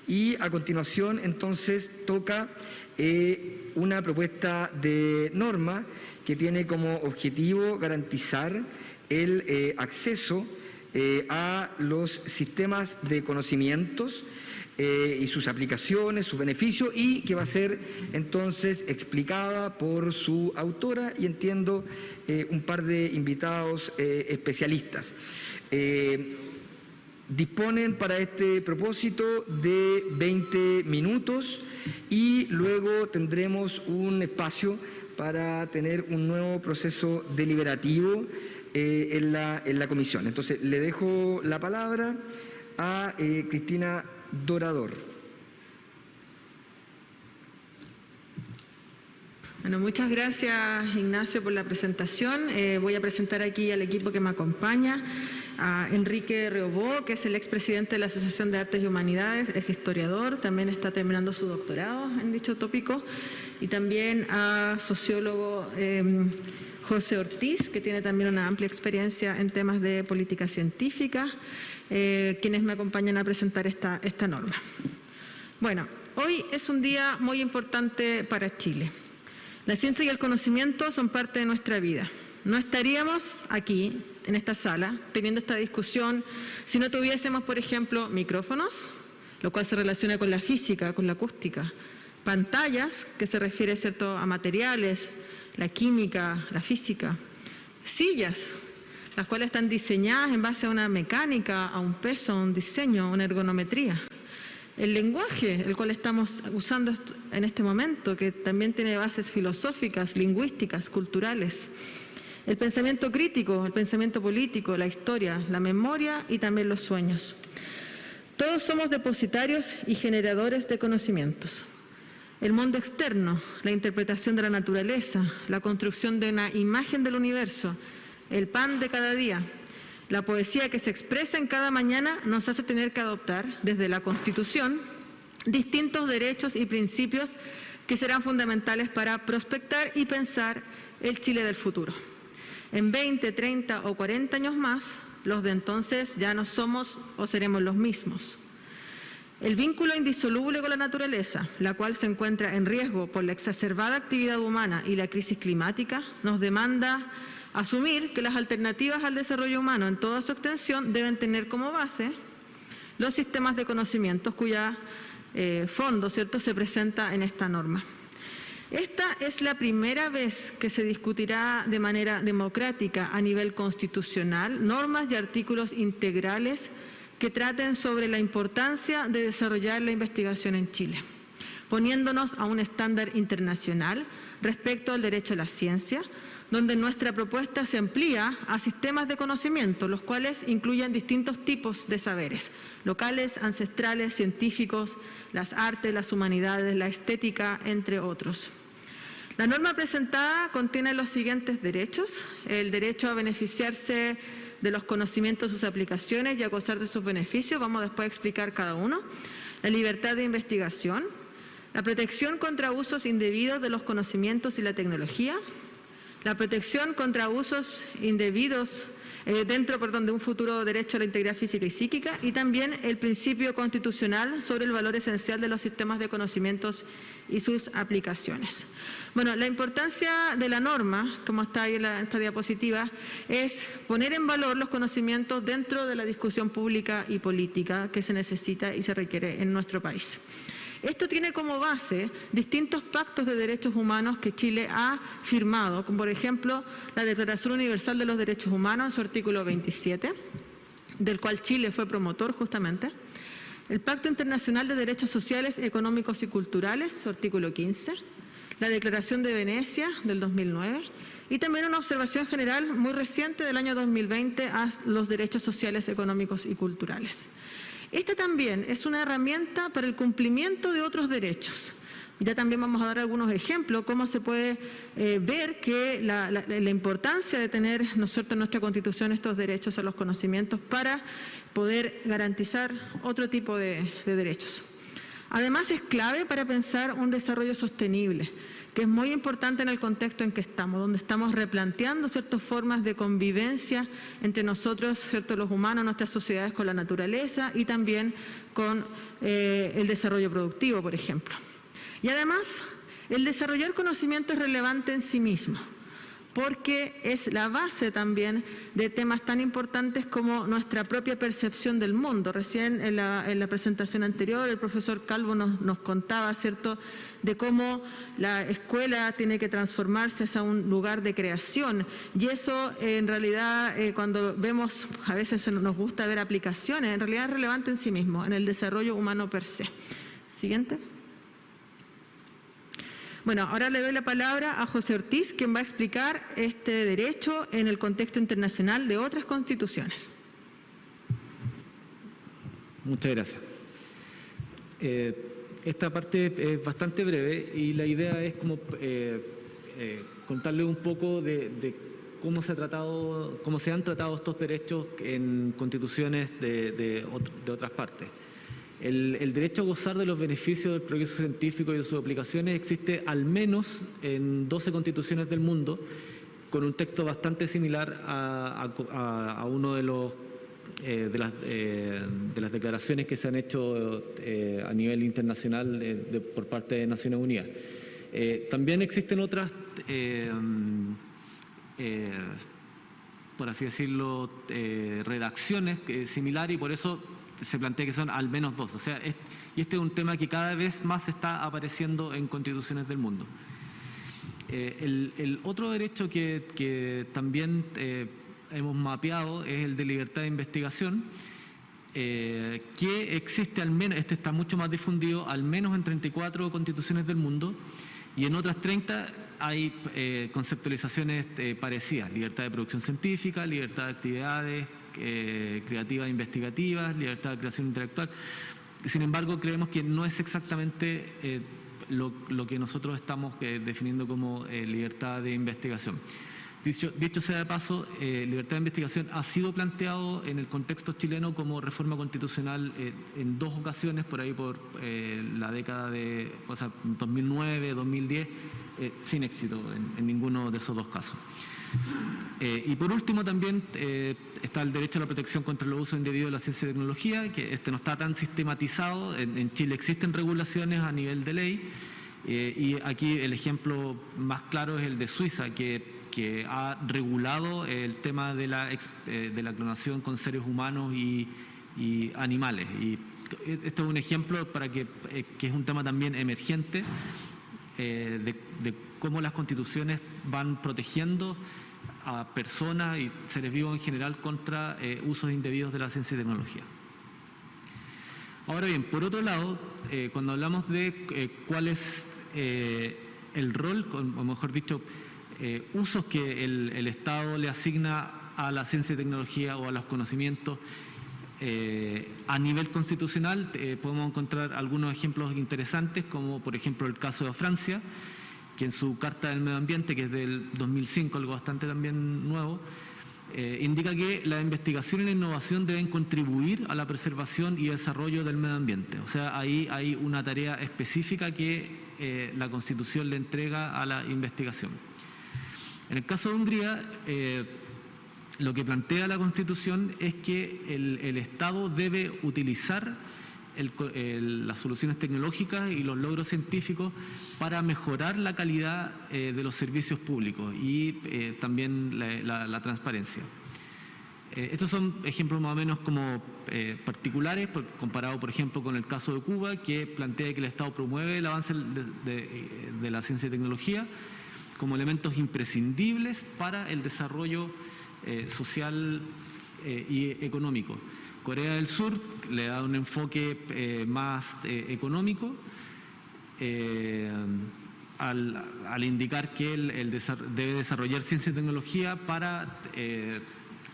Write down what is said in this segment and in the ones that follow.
Y a continuación, entonces, toca una propuesta de norma que tiene como objetivo garantizar el acceso a los sistemas de conocimientos y sus aplicaciones, sus beneficios, y que va a ser entonces explicada por su autora y entiendo un par de invitados especialistas. Disponen para este propósito de 20 minutos y luego tendremos un espacio para tener un nuevo proceso deliberativo en la comisión. Entonces, le dejo la palabra a Cristina Dorador. Bueno, muchas gracias, Ignacio, por la presentación. Voy a presentar aquí al equipo que me acompaña, a Enrique Reobó, que es el expresidente de la Asociación de Artes y Humanidades, es historiador, también está terminando su doctorado en dicho tópico, y también a sociólogo José Ortiz, que tiene también una amplia experiencia en temas de política científica, quienes me acompañan a presentar esta norma. Bueno, hoy es un día muy importante para Chile. La ciencia y el conocimiento son parte de nuestra vida. No estaríamos aquí, en esta sala, teniendo esta discusión si no tuviésemos, por ejemplo, micrófonos, lo cual se relaciona con la física, con la acústica, pantallas, que se refiere, ¿cierto?, a materiales, la química, la física, sillas, las cuales están diseñadas en base a una mecánica, a un peso, a un diseño, a una ergonometría. El lenguaje, el cual estamos usando en este momento, que también tiene bases filosóficas, lingüísticas, culturales. El pensamiento crítico, el pensamiento político, la historia, la memoria y también los sueños. Todos somos depositarios y generadores de conocimientos. El mundo externo, la interpretación de la naturaleza, la construcción de una imagen del universo, el pan de cada día, la poesía que se expresa en cada mañana nos hace tener que adoptar, desde la Constitución, distintos derechos y principios que serán fundamentales para prospectar y pensar el Chile del futuro. En 20, 30 o 40 años más, los de entonces ya no somos o seremos los mismos. El vínculo indisoluble con la naturaleza, la cual se encuentra en riesgo por la exacerbada actividad humana y la crisis climática, nos demanda asumir que las alternativas al desarrollo humano en toda su extensión deben tener como base los sistemas de conocimientos cuya fondo, ¿cierto?, se presenta en esta norma. Esta es la primera vez que se discutirá de manera democrática a nivel constitucional normas y artículos integrales que traten sobre la importancia de desarrollar la investigación en Chile, poniéndonos a un estándar internacional respecto al derecho a la ciencia, donde nuestra propuesta se amplía a sistemas de conocimiento, los cuales incluyen distintos tipos de saberes, locales, ancestrales, científicos, las artes, las humanidades, la estética, entre otros. La norma presentada contiene los siguientes derechos: el derecho a beneficiarse de los conocimientos, sus aplicaciones y a gozar de sus beneficios, vamos después a explicar cada uno, la libertad de investigación, la protección contra usos indebidos de los conocimientos y la tecnología, la protección contra usos indebidos dentro de un futuro derecho a la integridad física y psíquica, y también el principio constitucional sobre el valor esencial de los sistemas de conocimientos y sus aplicaciones. Bueno, la importancia de la norma, como está ahí en esta diapositiva, es poner en valor los conocimientos dentro de la discusión pública y política que se necesita y se requiere en nuestro país. Esto tiene como base distintos pactos de derechos humanos que Chile ha firmado, como por ejemplo la Declaración Universal de los Derechos Humanos en su artículo 27, del cual Chile fue promotor justamente, el Pacto Internacional de Derechos Sociales, Económicos y Culturales, su artículo 15, la Declaración de Venecia del 2009 y también una observación general muy reciente del año 2020 a los derechos sociales, económicos y culturales. Esta también es una herramienta para el cumplimiento de otros derechos. Ya también vamos a dar algunos ejemplos, cómo se puede ver que la importancia de tener, ¿no es cierto?, en nuestra Constitución estos derechos a los conocimientos para poder garantizar otro tipo de derechos. Además, es clave para pensar un desarrollo sostenible, que es muy importante en el contexto en que estamos, donde estamos replanteando ciertas formas de convivencia entre nosotros, ¿cierto?, los humanos, nuestras sociedades con la naturaleza y también con el desarrollo productivo, por ejemplo. Y además, el desarrollar conocimiento es relevante en sí mismo, porque es la base también de temas tan importantes como nuestra propia percepción del mundo. Recién en la presentación anterior el profesor Calvo nos contaba, ¿cierto?, de cómo la escuela tiene que transformarse hacia un lugar de creación, y eso en realidad cuando vemos, a veces nos gusta ver aplicaciones, en realidad es relevante en sí mismo, en el desarrollo humano per se. Siguiente. Bueno, ahora le doy la palabra a José Ortiz, quien va a explicar este derecho en el contexto internacional de otras constituciones. Muchas gracias. Esta parte es bastante breve y la idea es como contarle un poco de cómo se han tratado estos derechos en constituciones de otras partes. El derecho a gozar de los beneficios del progreso científico y de sus aplicaciones existe al menos en 12 constituciones del mundo, con un texto bastante similar a uno de las declaraciones que se han hecho a nivel internacional por parte de Naciones Unidas. También existen otras, por así decirlo, redacciones similares, y por eso se plantea que son al menos 2. O sea, y este es un tema que cada vez más está apareciendo en constituciones del mundo. El otro derecho que también hemos mapeado es el de libertad de investigación, que existe al menos, este está mucho más difundido, al menos en 34 constituciones del mundo, y en otras 30 hay conceptualizaciones parecidas: libertad de producción científica, libertad de actividades creativas e investigativas, libertad de creación intelectual. Sin embargo, creemos que no es exactamente lo que nosotros estamos definiendo como libertad de investigación. Dicho sea de paso, libertad de investigación ha sido planteado en el contexto chileno como reforma constitucional en 2 ocasiones, por ahí por la década de 2009, 2010, sin éxito en ninguno de esos 2 casos. Y por último también está el derecho a la protección contra el uso indebido de la ciencia y tecnología, que no está tan sistematizado. En Chile existen regulaciones a nivel de ley, y aquí el ejemplo más claro es el de Suiza, que ha regulado el tema de la clonación con seres humanos y animales. Y esto es un ejemplo para que es un tema también emergente de cómo las constituciones van protegiendo a personas y seres vivos en general contra usos indebidos de la ciencia y tecnología. Ahora bien, por otro lado, cuando hablamos de cuál es el rol, o mejor dicho, usos que el Estado le asigna a la ciencia y tecnología o a los conocimientos a nivel constitucional, podemos encontrar algunos ejemplos interesantes, como por ejemplo el caso de Francia, que en su Carta del Medio Ambiente, que es del 2005, algo bastante también nuevo, indica que la investigación y la innovación deben contribuir a la preservación y desarrollo del medio ambiente. O sea, ahí hay una tarea específica que la Constitución le entrega a la investigación. En el caso de Hungría, lo que plantea la Constitución es que el Estado debe utilizar las soluciones tecnológicas y los logros científicos para mejorar la calidad de los servicios públicos y también la transparencia. Estos son ejemplos más o menos como particulares, comparado por ejemplo con el caso de Cuba, que plantea que el Estado promueve el avance de la ciencia y tecnología como elementos imprescindibles para el desarrollo social y económico. Corea del Sur le da un enfoque más económico al indicar que él debe desarrollar ciencia y tecnología para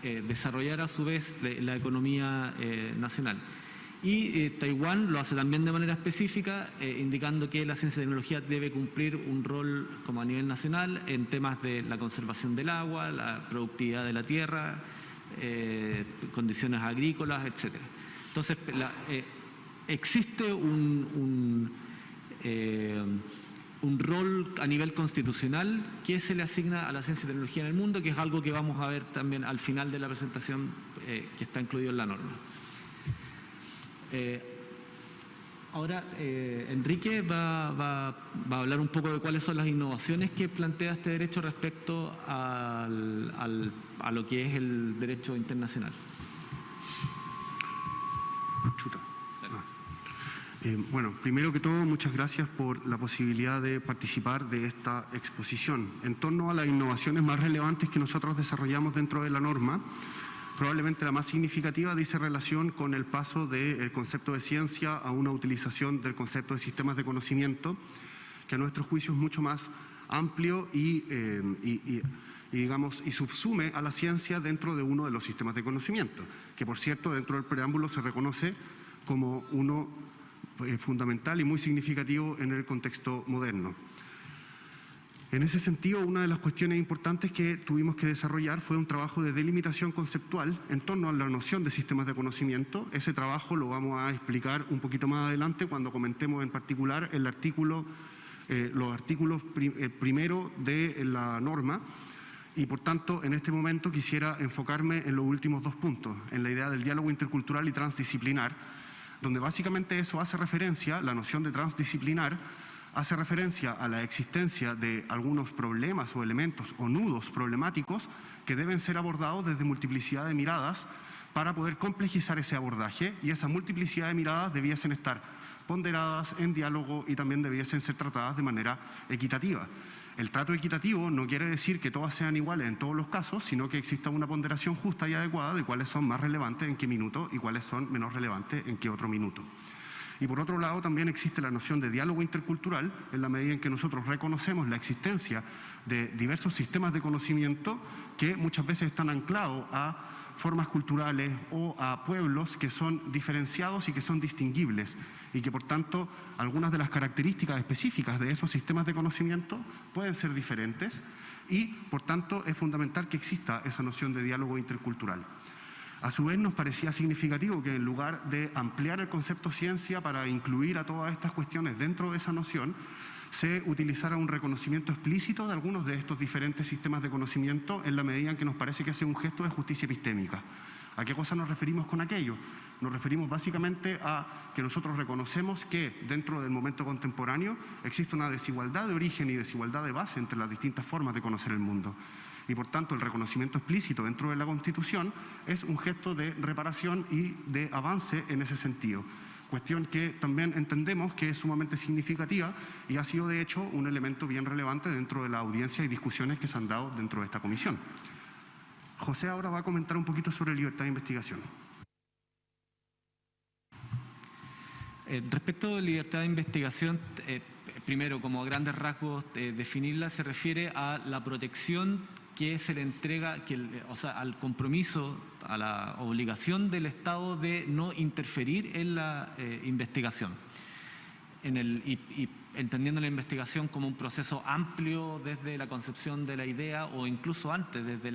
desarrollar a su vez la economía nacional. Y Taiwán lo hace también de manera específica, indicando que la ciencia y tecnología debe cumplir un rol como a nivel nacional en temas de la conservación del agua, la productividad de la tierra, condiciones agrícolas, etc. Entonces, existe un rol a nivel constitucional que se le asigna a la ciencia y tecnología en el mundo, que es algo que vamos a ver también al final de la presentación, que está incluido en la norma. Ahora, Enrique va a hablar un poco de cuáles son las innovaciones que plantea este derecho respecto a lo que es el derecho internacional. Bueno, primero que todo, muchas gracias por la posibilidad de participar de esta exposición. En torno a las innovaciones más relevantes que nosotros desarrollamos dentro de la norma, probablemente la más significativa dice relación con el paso del concepto de ciencia a una utilización del concepto de sistemas de conocimiento, que a nuestro juicio es mucho más amplio y subsume a la ciencia dentro de uno de los sistemas de conocimiento, que por cierto dentro del preámbulo se reconoce como uno fundamental y muy significativo en el contexto moderno. En ese sentido, una de las cuestiones importantes que tuvimos que desarrollar fue un trabajo de delimitación conceptual en torno a la noción de sistemas de conocimiento. Ese trabajo lo vamos a explicar un poquito más adelante cuando comentemos en particular los artículos primero de la norma. Y por tanto, en este momento quisiera enfocarme en los últimos dos puntos, en la idea del diálogo intercultural y transdisciplinar, donde básicamente eso hace referencia, la noción de transdisciplinar, hace referencia a la existencia de algunos problemas o elementos o nudos problemáticos que deben ser abordados desde multiplicidad de miradas para poder complejizar ese abordaje, y esa multiplicidad de miradas debiesen estar ponderadas en diálogo y también debiesen ser tratadas de manera equitativa. El trato equitativo no quiere decir que todas sean iguales en todos los casos, sino que exista una ponderación justa y adecuada de cuáles son más relevantes en qué minuto y cuáles son menos relevantes en qué otro minuto. Y por otro lado también existe la noción de diálogo intercultural, en la medida en que nosotros reconocemos la existencia de diversos sistemas de conocimiento que muchas veces están anclados a formas culturales o a pueblos que son diferenciados y que son distinguibles, y que por tanto algunas de las características específicas de esos sistemas de conocimiento pueden ser diferentes, y por tanto es fundamental que exista esa noción de diálogo intercultural. A su vez, nos parecía significativo que en lugar de ampliar el concepto ciencia para incluir a todas estas cuestiones dentro de esa noción, se utilizara un reconocimiento explícito de algunos de estos diferentes sistemas de conocimiento, en la medida en que nos parece que es un gesto de justicia epistémica. ¿A qué cosa nos referimos con aquello? Nos referimos básicamente a que nosotros reconocemos que dentro del momento contemporáneo existe una desigualdad de origen y desigualdad de base entre las distintas formas de conocer el mundo. Y por tanto el reconocimiento explícito dentro de la Constitución es un gesto de reparación y de avance en ese sentido. Cuestión que también entendemos que es sumamente significativa y ha sido de hecho un elemento bien relevante dentro de la audiencia y discusiones que se han dado dentro de esta comisión. José ahora va a comentar un poquito sobre libertad de investigación. Respecto de libertad de investigación, primero, como a grandes rasgos, definirla se refiere a la protección que se le entrega, al compromiso, a la obligación del Estado de no interferir en la investigación. Y entendiendo la investigación como un proceso amplio desde la concepción de la idea o incluso antes, desde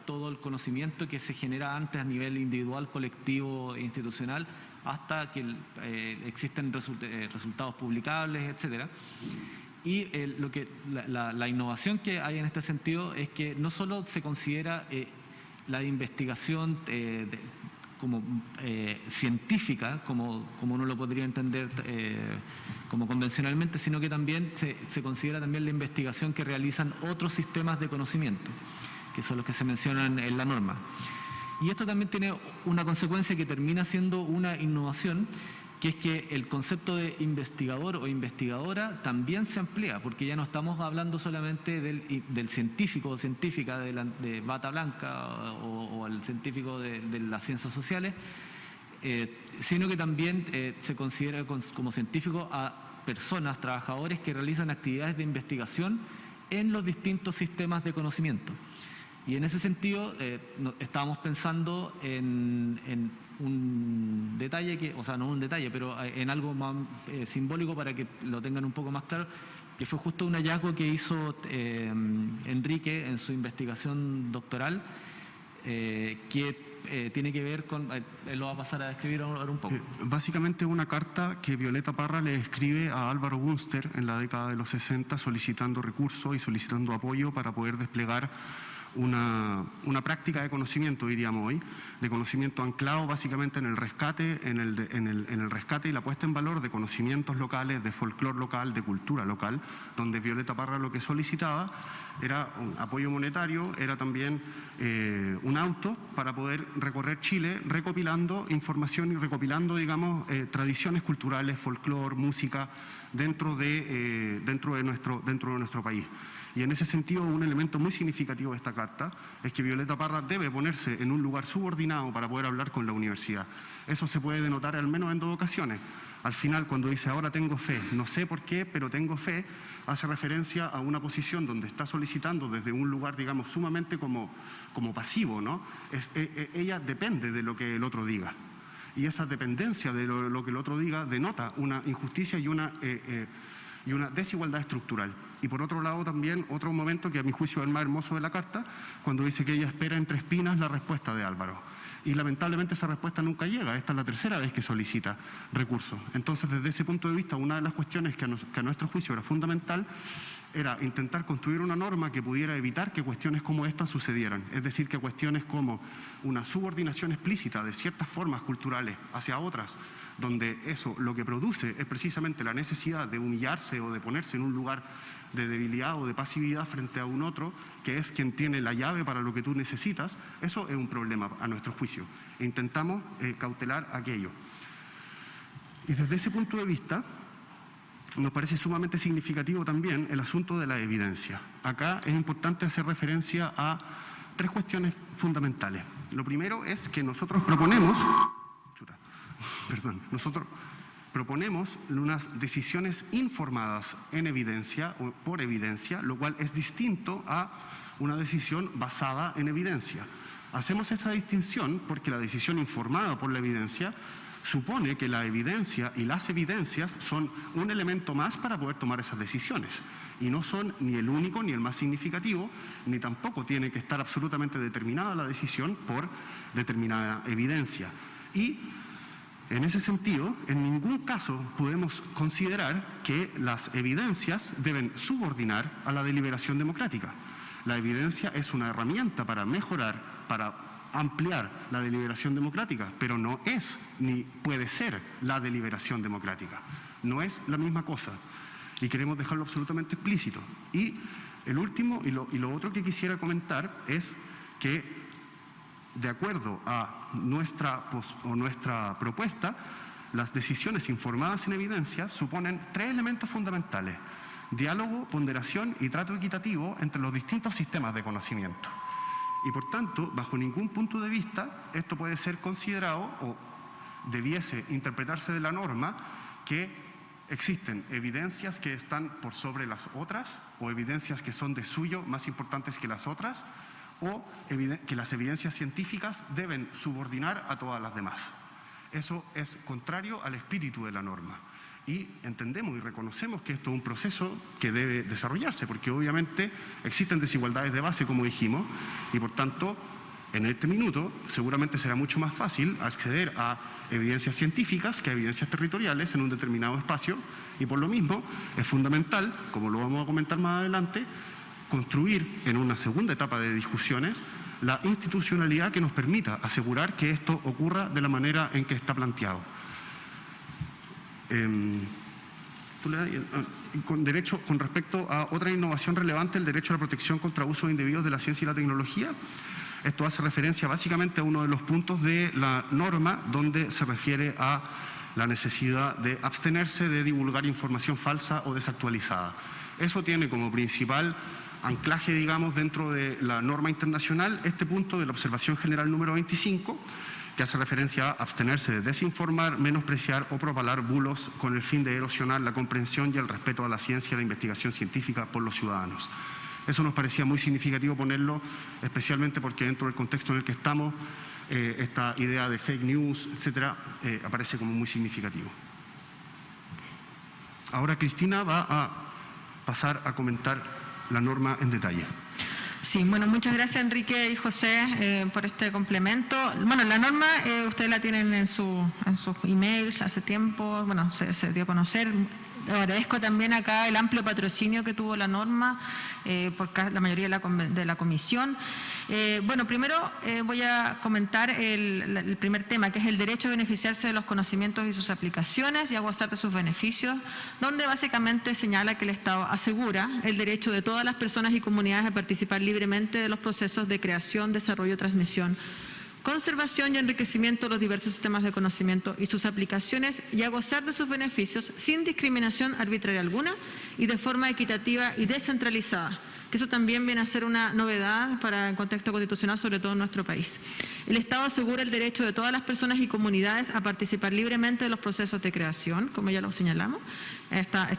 todo el conocimiento que se genera antes a nivel individual, colectivo e institucional, hasta que existen resultados publicables, etcétera. Y la innovación que hay en este sentido es que no solo se considera la investigación como científica, como uno lo podría entender como convencionalmente, sino que también se considera también la investigación que realizan otros sistemas de conocimiento, que son los que se mencionan en la norma. Y esto también tiene una consecuencia que termina siendo una innovación, que es que el concepto de investigador o investigadora también se amplía, porque ya no estamos hablando solamente del científico o científica de bata blanca o el científico de las ciencias sociales, sino que también se considera como científico a personas, trabajadores que realizan actividades de investigación en los distintos sistemas de conocimiento. Y en ese sentido estábamos pensando en un detalle, no un detalle, pero en algo más simbólico para que lo tengan un poco más claro, que fue justo un hallazgo que hizo Enrique en su investigación doctoral, que tiene que ver con... Él lo va a pasar a describir ahora un poco. Básicamente una carta que Violeta Parra le escribe a Álvaro Bunster en la década de los 60 solicitando recursos y solicitando apoyo para poder desplegar una práctica de conocimiento, diríamos hoy, de conocimiento anclado básicamente en el rescate, en el rescate y la puesta en valor de conocimientos locales, de folclore local, de cultura local, donde Violeta Parra lo que solicitaba era un apoyo monetario, era también un auto para poder recorrer Chile recopilando información y recopilando, digamos, tradiciones culturales, folclore, música dentro de nuestro país. Y en ese sentido, un elemento muy significativo de esta carta es que Violeta Parra debe ponerse en un lugar subordinado para poder hablar con la universidad. Eso se puede denotar al menos en 2 ocasiones. Al final, cuando dice ahora tengo fe, no sé por qué, pero tengo fe, hace referencia a una posición donde está solicitando desde un lugar, digamos, sumamente como pasivo, ¿no? Ella depende de lo que el otro diga. Y esa dependencia de lo que el otro diga denota una injusticia y una desigualdad estructural. Y por otro lado también otro momento que a mi juicio es el más hermoso de la carta, cuando dice que ella espera entre espinas la respuesta de Álvaro. Y lamentablemente esa respuesta nunca llega, esta es la 3ª vez que solicita recursos. Entonces, desde ese punto de vista, una de las cuestiones que a nuestro juicio era fundamental era intentar construir una norma que pudiera evitar que cuestiones como esta sucedieran. Es decir, que cuestiones como una subordinación explícita de ciertas formas culturales hacia otras, donde eso lo que produce es precisamente la necesidad de humillarse o de ponerse en un lugar de debilidad o de pasividad frente a un otro, que es quien tiene la llave para lo que tú necesitas, eso es un problema a nuestro juicio. E intentamos cautelar aquello. Y desde ese punto de vista, nos parece sumamente significativo también el asunto de la evidencia. Acá es importante hacer referencia a 3 cuestiones fundamentales. Lo primero es que nosotros proponemos unas decisiones informadas en evidencia o por evidencia, lo cual es distinto a una decisión basada en evidencia. Hacemos esa distinción porque la decisión informada por la evidencia supone que la evidencia y las evidencias son un elemento más para poder tomar esas decisiones y no son ni el único ni el más significativo, ni tampoco tiene que estar absolutamente determinada la decisión por determinada evidencia. Y en ese sentido, en ningún caso podemos considerar que las evidencias deben subordinar a la deliberación democrática. La evidencia es una herramienta para mejorar, para ampliar la deliberación democrática, pero no es ni puede ser la deliberación democrática. No es la misma cosa y queremos dejarlo absolutamente explícito. Y el último y lo otro que quisiera comentar es que, de acuerdo a nuestra propuesta, las decisiones informadas en evidencia suponen 3 elementos fundamentales: diálogo, ponderación y trato equitativo entre los distintos sistemas de conocimiento. Y por tanto, bajo ningún punto de vista, esto puede ser considerado o debiese interpretarse de la norma que existen evidencias que están por sobre las otras o evidencias que son de suyo más importantes que las otras, o que las evidencias científicas deben subordinar a todas las demás. Eso es contrario al espíritu de la norma. Y entendemos y reconocemos que esto es un proceso que debe desarrollarse, porque obviamente existen desigualdades de base, como dijimos, y por tanto, en este minuto, seguramente será mucho más fácil acceder a evidencias científicas que a evidencias territoriales en un determinado espacio, y por lo mismo es fundamental, como lo vamos a comentar más adelante, construir en una segunda etapa de discusiones la institucionalidad que nos permita asegurar que esto ocurra de la manera en que está planteado. Con respecto a otra innovación relevante, el derecho a la protección contra usos indebidos de la ciencia y la tecnología. Esto hace referencia básicamente a uno de los puntos de la norma donde se refiere a la necesidad de abstenerse de divulgar información falsa o desactualizada. Eso tiene como principal anclaje, digamos, dentro de la norma internacional este punto de la observación general número 25, que hace referencia a abstenerse de desinformar, menospreciar o propalar bulos con el fin de erosionar la comprensión y el respeto a la ciencia y la investigación científica por los ciudadanos. Eso nos parecía muy significativo ponerlo, especialmente porque dentro del contexto en el que estamos, esta idea de fake news, etcétera, aparece como muy significativo. Ahora Cristina va a pasar a comentar la norma en detalle. Sí, bueno, muchas gracias Enrique y José por este complemento. Bueno, la norma ustedes la tienen en sus emails hace tiempo, bueno, se dio a conocer. Agradezco también acá el amplio patrocinio que tuvo la norma por la mayoría de la comisión. Bueno, primero voy a comentar el primer tema, que es el derecho a beneficiarse de los conocimientos y sus aplicaciones y a gozar de sus beneficios, donde básicamente señala que el Estado asegura el derecho de todas las personas y comunidades a participar libremente de los procesos de creación, desarrollo, transmisión, conservación y enriquecimiento de los diversos sistemas de conocimiento y sus aplicaciones y a gozar de sus beneficios sin discriminación arbitraria alguna y de forma equitativa y descentralizada, que eso también viene a ser una novedad para el contexto constitucional, sobre todo en nuestro país. El Estado asegura el derecho de todas las personas y comunidades a participar libremente de los procesos de creación, como ya lo señalamos. Está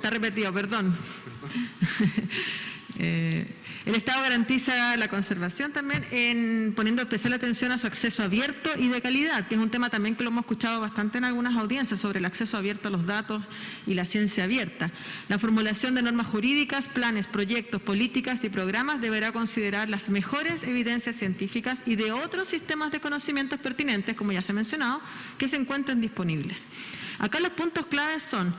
repetido, perdón. El Estado garantiza la conservación también poniendo especial atención a su acceso abierto y de calidad, que es un tema también que lo hemos escuchado bastante en algunas audiencias sobre el acceso abierto a los datos y la ciencia abierta. La formulación de normas jurídicas, planes, proyectos, políticas y programas deberá considerar las mejores evidencias científicas y de otros sistemas de conocimientos pertinentes, como ya se ha mencionado, que se encuentren disponibles. Acá los puntos claves son,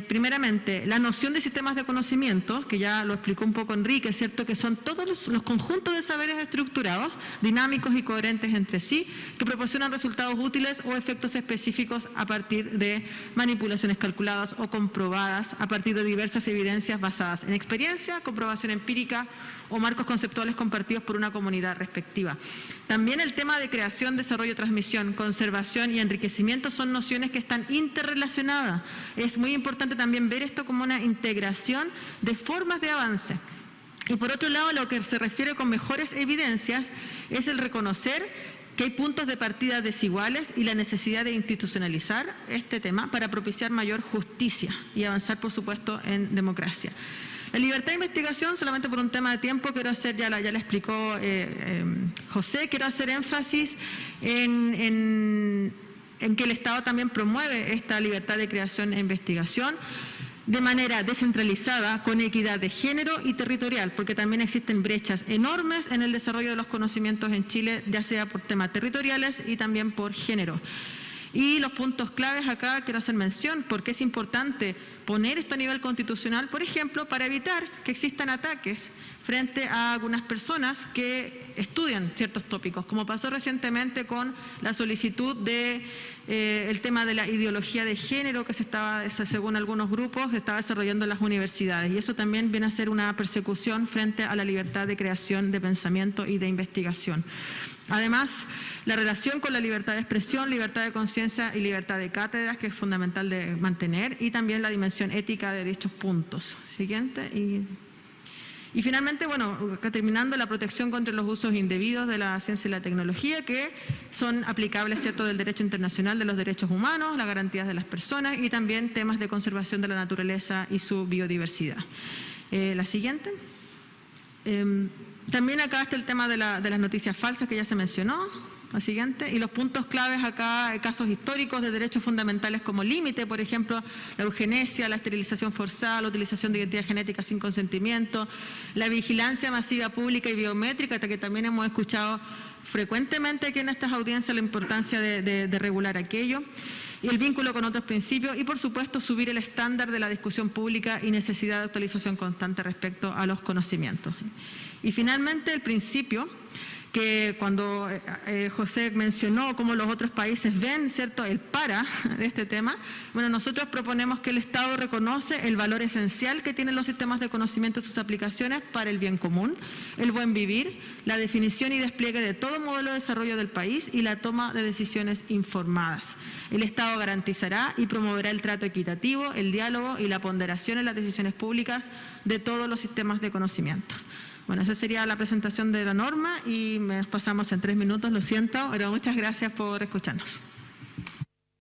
primeramente, la noción de sistemas de conocimiento, que ya lo explicó un poco Enrique, ¿cierto?, que son todos los conjuntos de saberes estructurados, dinámicos y coherentes entre sí, que proporcionan resultados útiles o efectos específicos a partir de manipulaciones calculadas o comprobadas a partir de diversas evidencias basadas en experiencia, comprobación empírica o marcos conceptuales compartidos por una comunidad respectiva. También el tema de creación, desarrollo, transmisión, conservación y enriquecimiento son nociones que están interrelacionadas. Es muy importante también ver esto como una integración de formas de avance. Y por otro lado, lo que se refiere con mejores evidencias es el reconocer que hay puntos de partida desiguales y la necesidad de institucionalizar este tema para propiciar mayor justicia y avanzar, por supuesto, en democracia. La libertad de investigación, solamente por un tema de tiempo, quiero hacer, ya la explicó José, quiero hacer énfasis en que el Estado también promueve esta libertad de creación e investigación de manera descentralizada, con equidad de género y territorial, porque también existen brechas enormes en el desarrollo de los conocimientos en Chile, ya sea por temas territoriales y también por género. Y los puntos claves acá quiero hacer mención, porque es importante poner esto a nivel constitucional, por ejemplo, para evitar que existan ataques frente a algunas personas que estudian ciertos tópicos, como pasó recientemente con la solicitud de el tema de la ideología de género que según algunos grupos, se estaba desarrollando en las universidades. Y eso también viene a ser una persecución frente a la libertad de creación, de pensamiento y de investigación. Además, la relación con la libertad de expresión, libertad de conciencia y libertad de cátedras, que es fundamental de mantener, y también la dimensión ética de dichos puntos. Siguiente. Y finalmente, bueno, terminando, la protección contra los usos indebidos de la ciencia y la tecnología, que son aplicables, ¿cierto?, del derecho internacional de los derechos humanos, las garantías de las personas y también temas de conservación de la naturaleza y su biodiversidad. La siguiente. También acá está el tema de las noticias falsas que ya se mencionó. La siguiente. Y los puntos claves acá, casos históricos de derechos fundamentales como límite, por ejemplo, la eugenesia, la esterilización forzada, la utilización de identidad genética sin consentimiento, la vigilancia masiva pública y biométrica, que también hemos escuchado frecuentemente aquí en estas audiencias la importancia de regular aquello, y el vínculo con otros principios y, por supuesto, subir el estándar de la discusión pública y necesidad de actualización constante respecto a los conocimientos. Y finalmente el principio que cuando José mencionó cómo los otros países ven, ¿cierto?, el para de este tema, bueno, nosotros proponemos que el Estado reconoce el valor esencial que tienen los sistemas de conocimiento y sus aplicaciones para el bien común, el buen vivir, la definición y despliegue de todo modelo de desarrollo del país y la toma de decisiones informadas. El Estado garantizará y promoverá el trato equitativo, el diálogo y la ponderación en las decisiones públicas de todos los sistemas de conocimientos. Bueno, esa sería la presentación de la norma y nos pasamos en 3 minutos, lo siento, pero muchas gracias por escucharnos.